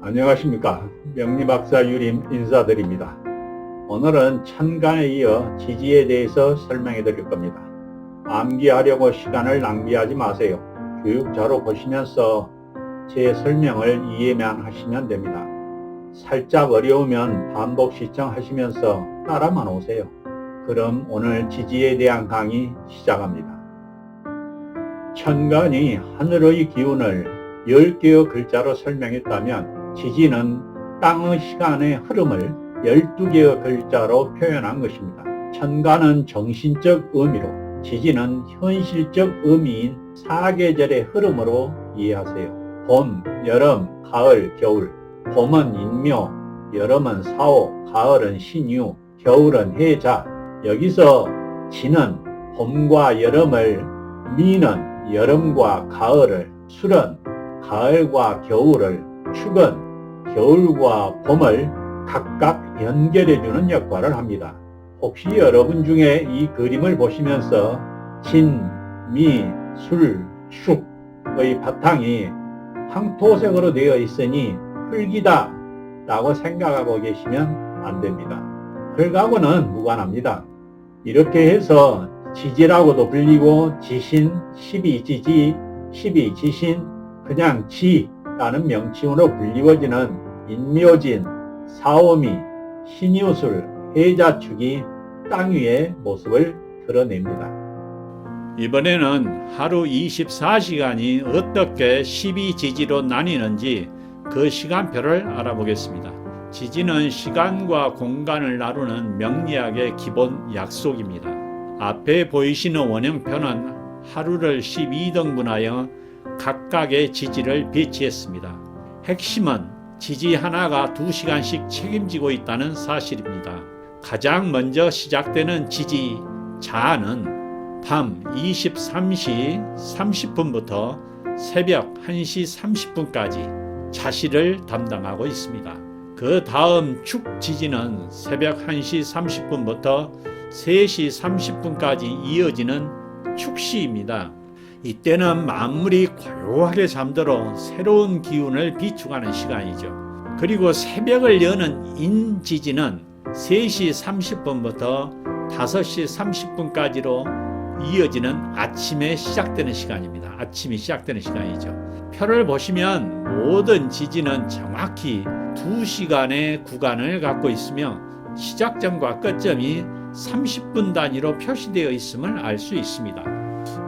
안녕하십니까. 명리박사 유림 인사드립니다. 오늘은 천간에 이어 지지에 대해서 설명해 드릴 겁니다. 암기하려고 시간을 낭비하지 마세요. 교육자료 보시면서 제 설명을 이해만 하시면 됩니다. 살짝 어려우면 반복 시청하시면서 따라만 오세요. 그럼 오늘 지지에 대한 강의 시작합니다. 천간이 하늘의 기운을 10개의 글자로 설명했다면 지지는 땅의 시간의 흐름을 12개의 글자로 표현한 것입니다. 천간은 정신적 의미로, 지지는 현실적 의미인 사계절의 흐름으로 이해하세요. 봄, 여름, 가을, 겨울. 봄은 인묘, 여름은 사오, 가을은 신유, 겨울은 해자. 여기서 지는 봄과 여름을, 미는 여름과 가을을, 술은 가을과 겨울을, 축은 겨울과 봄을 각각 연결해주는 역할을 합니다. 혹시 여러분 중에 이 그림을 보시면서 진, 미, 술, 축의 바탕이 황토색으로 되어 있으니 흙이다 라고 생각하고 계시면 안 됩니다. 흙하고는 무관합니다. 이렇게 해서 지지라고도 불리고 지신, 12지지, 12지신, 그냥 지라는 명칭으로 불리워지는 인묘진, 사오미, 신유술, 해자축이 땅 위의 모습을 드러냅니다. 이번에는 하루 24시간이 어떻게 12지지로 나뉘는지 그 시간표를 알아보겠습니다. 지지는 시간과 공간을 나누는 명리학의 기본 약속입니다. 앞에 보이시는 원형표는 하루를 12등분하여 각각의 지지를 배치했습니다. 핵심은 지지 하나가 2시간씩 책임지고 있다는 사실입니다. 가장 먼저 시작되는 지지 자는 밤 23시 30분부터 새벽 1시 30분까지 자시를 담당하고 있습니다. 그 다음 축 지지는 새벽 1시 30분부터 3시 30분까지 이어지는 축시입니다. 이때는 만물이 고요하게 잠들어 새로운 기운을 비축하는 시간이죠. 그리고 새벽을 여는 인지지는 3시 30분부터 5시 30분까지로 이어지는 아침에 시작되는 시간입니다. 아침이 시작되는 시간이죠. 표를 보시면 모든 지지는 정확히 2시간의 구간을 갖고 있으며 시작점과 끝점이 30분 단위로 표시되어 있음을 알 수 있습니다.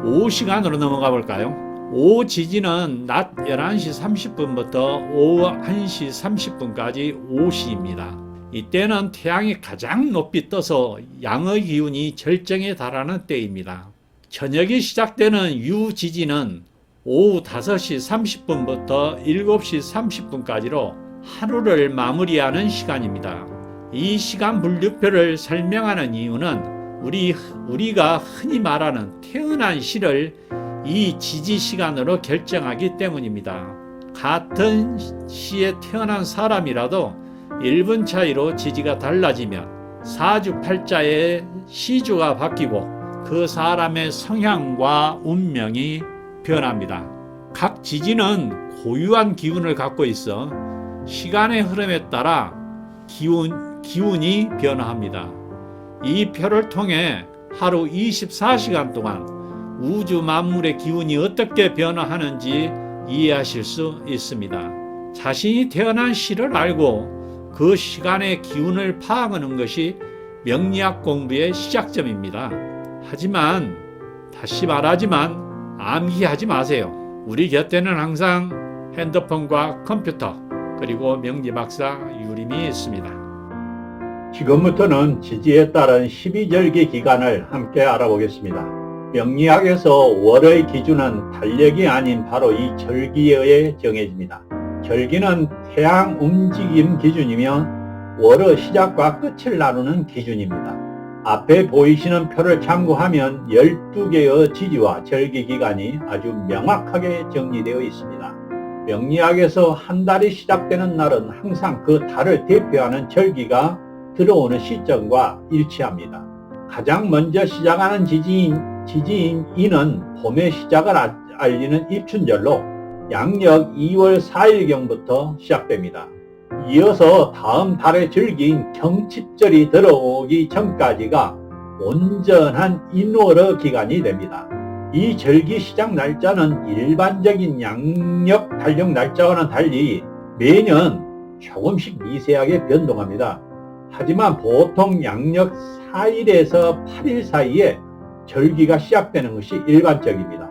오후 시간으로 넘어가 볼까요? 오후 지지는 낮 11시 30분부터 오후 1시 30분까지 오시입니다. 이때는 태양이 가장 높이 떠서 양의 기운이 절정에 달하는 때입니다. 저녁이 시작되는 유지지는 오후 5시 30분부터 7시 30분까지로 하루를 마무리하는 시간입니다. 이 시간 분류표를 설명하는 이유는 우리가 흔히 말하는 태어난 시를 이 지지 시간으로 결정하기 때문입니다. 같은 시에 태어난 사람이라도 1분 차이로 지지가 달라지면 사주팔자의 시주가 바뀌고 그 사람의 성향과 운명이 변합니다. 각 지지는 고유한 기운을 갖고 있어 시간의 흐름에 따라 기운이 변화합니다. 이 표를 통해 하루 24시간 동안 우주 만물의 기운이 어떻게 변화하는지 이해하실 수 있습니다. 자신이 태어난 시를 알고 그 시간의 기운을 파악하는 것이 명리학 공부의 시작점입니다. 하지만 다시 말하지만 암기하지 마세요. 우리 곁에는 항상 핸드폰과 컴퓨터 그리고 명리박사 유림이 있습니다. 지금부터는 지지에 따른 12절기 기간을 함께 알아보겠습니다. 명리학에서 월의 기준은 달력이 아닌 바로 이 절기에 의해 정해집니다. 절기는 태양 움직임 기준이며 월의 시작과 끝을 나누는 기준입니다. 앞에 보이시는 표를 참고하면 12개의 지지와 절기 기간이 아주 명확하게 정리되어 있습니다. 명리학에서 한 달이 시작되는 날은 항상 그 달을 대표하는 절기가 들어오는 시점과 일치합니다. 가장 먼저 시작하는 지지인 이는 봄의 시작을 알리는 입춘절로 양력 2월 4일경부터 시작됩니다. 이어서 다음 달의 절기인 경칩절이 들어오기 전까지가 온전한 인월의 기간이 됩니다. 이 절기 시작 날짜는 일반적인 양력 달력 날짜와는 달리 매년 조금씩 미세하게 변동합니다. 하지만 보통 양력 4일에서 8일 사이에 절기가 시작되는 것이 일반적입니다.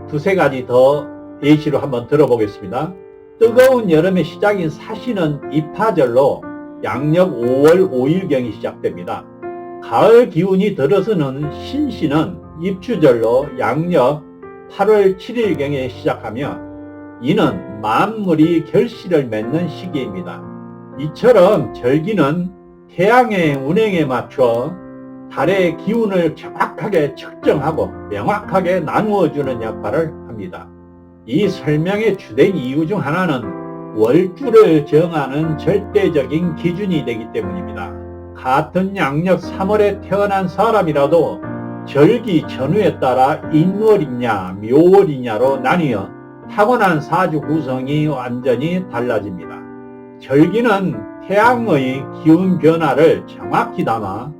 두세 가지 더 예시로 한번 들어보겠습니다. 뜨거운 여름의 시작인 사시는 입하절로 양력 5월 5일경이 시작됩니다. 가을 기운이 들어서는 신시는 입추절로 양력 8월 7일경에 시작하며 이는 만물이 결실을 맺는 시기입니다. 이처럼 절기는 태양의 운행에 맞춰 달의 기운을 정확하게 측정하고 명확하게 나누어주는 역할을 합니다. 이 설명의 주된 이유 중 하나는 월주를 정하는 절대적인 기준이 되기 때문입니다. 같은 양력 3월에 태어난 사람이라도 절기 전후에 따라 인월이냐 묘월이냐로 나뉘어 타고난 사주 구성이 완전히 달라집니다. 절기는 태양의 기운 변화를 정확히 담아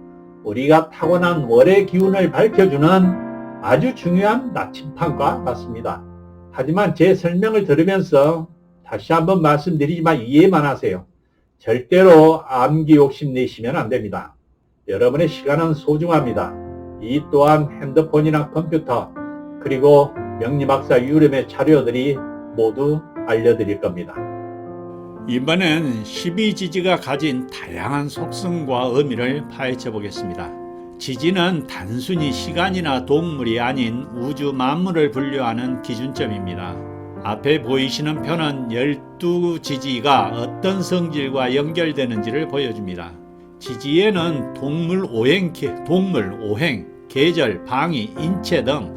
우리가 타고난 월의 기운을 밝혀주는 아주 중요한 나침판과 같습니다. 하지만 제 설명을 들으면서 다시 한번 말씀드리지만 이해만 하세요. 절대로 암기 욕심 내시면 안 됩니다. 여러분의 시간은 소중합니다. 이 또한 핸드폰이나 컴퓨터 그리고 명리박사 유림의 자료들이 모두 알려드릴 겁니다. 이번엔 12지지가 가진 다양한 속성과 의미를 파헤쳐 보겠습니다. 지지는 단순히 시간이나 동물이 아닌 우주 만물을 분류하는 기준점입니다. 앞에 보이시는 표는 12지지가 어떤 성질과 연결되는지를 보여줍니다. 지지에는 동물 오행, 계절, 방위, 인체 등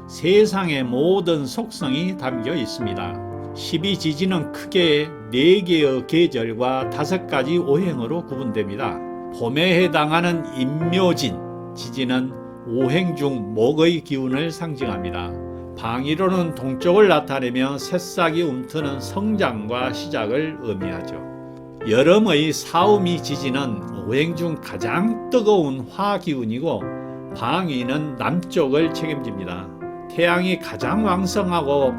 세상의 모든 속성이 담겨 있습니다. 12지지는 크게 4개의 계절과 5가지 오행으로 구분됩니다. 봄에 해당하는 임묘진 지지는 오행 중 목의 기운을 상징합니다. 방위로는 동쪽을 나타내며 새싹이 움트는 성장과 시작을 의미하죠. 여름의 사우미 지지는 오행 중 가장 뜨거운 화기운이고 방위는 남쪽을 책임집니다. 태양이 가장 왕성하고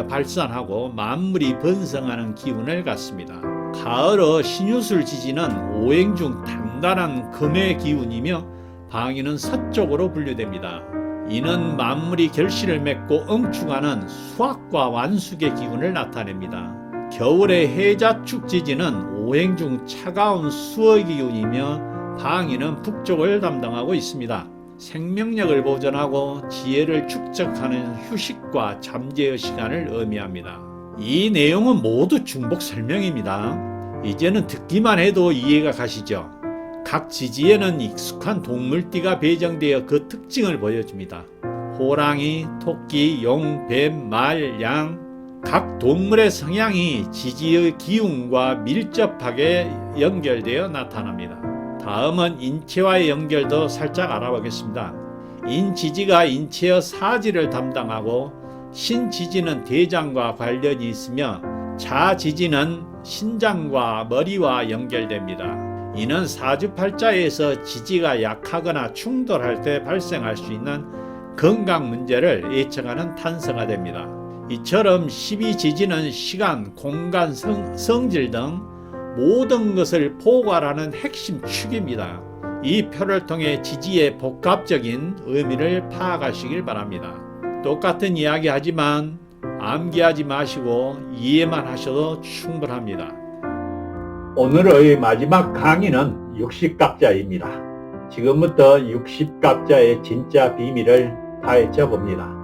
발산하고 만물이 번성하는 기운을 갖습니다. 가을의 신유술 지지는 오행 중 단단한 금의 기운이며 방위는 서쪽으로 분류됩니다. 이는 만물이 결실을 맺고 응축하는 수확과 완숙의 기운을 나타냅니다. 겨울의 해자축 지지는 오행 중 차가운 수의 기운이며 방위는 북쪽을 담당하고 있습니다. 생명력을 보존하고 지혜를 축적하는 휴식과 잠재의 시간을 의미합니다. 이 내용은 모두 중복 설명입니다. 이제는 듣기만 해도 이해가 가시죠? 각 지지에는 익숙한 동물띠가 배정되어 그 특징을 보여줍니다. 호랑이, 토끼, 용, 뱀, 말, 양 각 동물의 성향이 지지의 기운과 밀접하게 연결되어 나타납니다. 다음은 인체와의 연결도 살짝 알아보겠습니다. 인지지가 인체의 사지를 담당하고 신지지는 대장과 관련이 있으며 자지지는 신장과 머리와 연결됩니다. 이는 사주팔자에서 지지가 약하거나 충돌할 때 발생할 수 있는 건강 문제를 예측하는 탄서가 됩니다. 이처럼 12지지는 시간, 공간, 성질 등 모든 것을 포괄하는 핵심 축입니다. 이 표를 통해 지지의 복합적인 의미를 파악하시길 바랍니다. 똑같은 이야기 하지만 암기하지 마시고 이해만 하셔도 충분합니다. 오늘의 마지막 강의는 60갑자입니다. 지금부터 60갑자의 진짜 비밀을 파헤쳐 봅니다.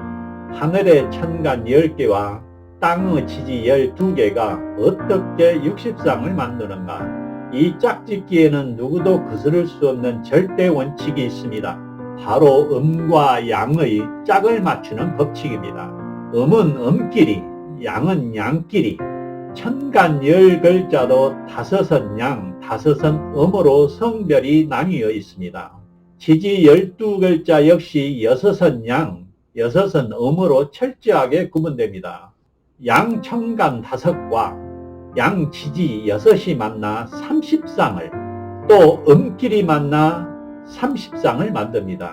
하늘의 천간 10개와 땅의 지지 12개가 어떻게 60상을 만드는가? 이 짝짓기에는 누구도 거스를 수 없는 절대 원칙이 있습니다. 바로 음과 양의 짝을 맞추는 법칙입니다. 음은 음끼리, 양은 양끼리, 천간 10글자도 5은 양, 5은 음으로 성별이 나뉘어 있습니다. 지지 12글자 역시 6은 양, 6은 음으로 철저하게 구분됩니다. 양천간 5과 양지지 6이 만나 30쌍을, 또 음길이 만나 30쌍을 만듭니다.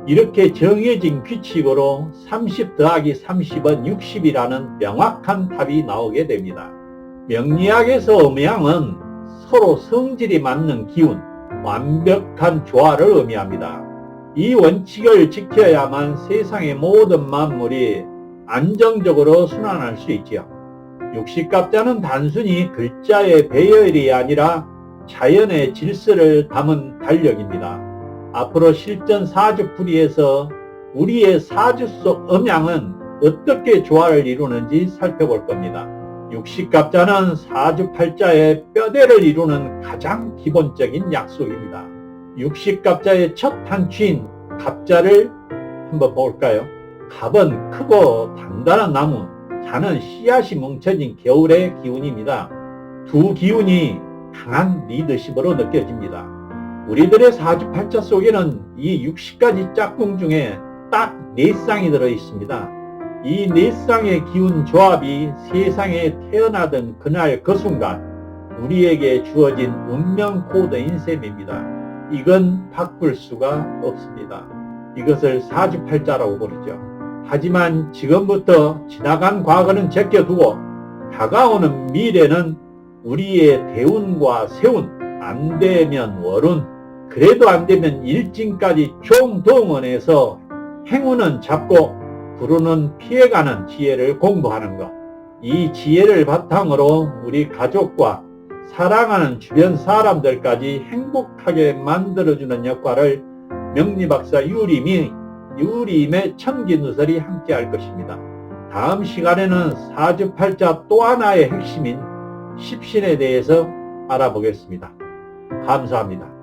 이렇게 정해진 규칙으로 30 더하기 30은 60이라는 명확한 답이 나오게 됩니다. 명리학에서 음양은 서로 성질이 맞는 기운, 완벽한 조화를 의미합니다. 이 원칙을 지켜야만 세상의 모든 만물이 안정적으로 순환할 수 있지요. 육식갑자는 단순히 글자의 배열이 아니라 자연의 질서를 담은 달력입니다. 앞으로 실전 사주풀이에서 우리의 사주 속 음양은 어떻게 조화를 이루는지 살펴볼 겁니다. 육식갑자는 사주팔자의 뼈대를 이루는 가장 기본적인 약속입니다. 육식갑자의 첫 단추인 갑자를 한번 볼까요? 갑은 크고 단단한 나무, 자는 씨앗이 뭉쳐진 겨울의 기운입니다. 두 기운이 강한 리더십으로 느껴집니다. 우리들의 사주팔자 속에는 이 60가지 짝꿍 중에 딱 4쌍이 들어있습니다. 이 4쌍의 기운 조합이 세상에 태어나던 그날 그 순간 우리에게 주어진 운명 코드인 셈입니다. 이건 바꿀 수가 없습니다. 이것을 사주팔자라고 부르죠. 하지만 지금부터 지나간 과거는 제껴두고 다가오는 미래는 우리의 대운과 세운, 안되면 월운, 그래도 안되면 일진까지 총동원해서 행운은 잡고 불운은 피해가는 지혜를 공부하는 것. 이 지혜를 바탕으로 우리 가족과 사랑하는 주변 사람들까지 행복하게 만들어주는 역할을 명리박사 유림의 천기누설이 함께 할 것입니다. 다음 시간에는 사주팔자 또 하나의 핵심인 십신에 대해서 알아보겠습니다. 감사합니다.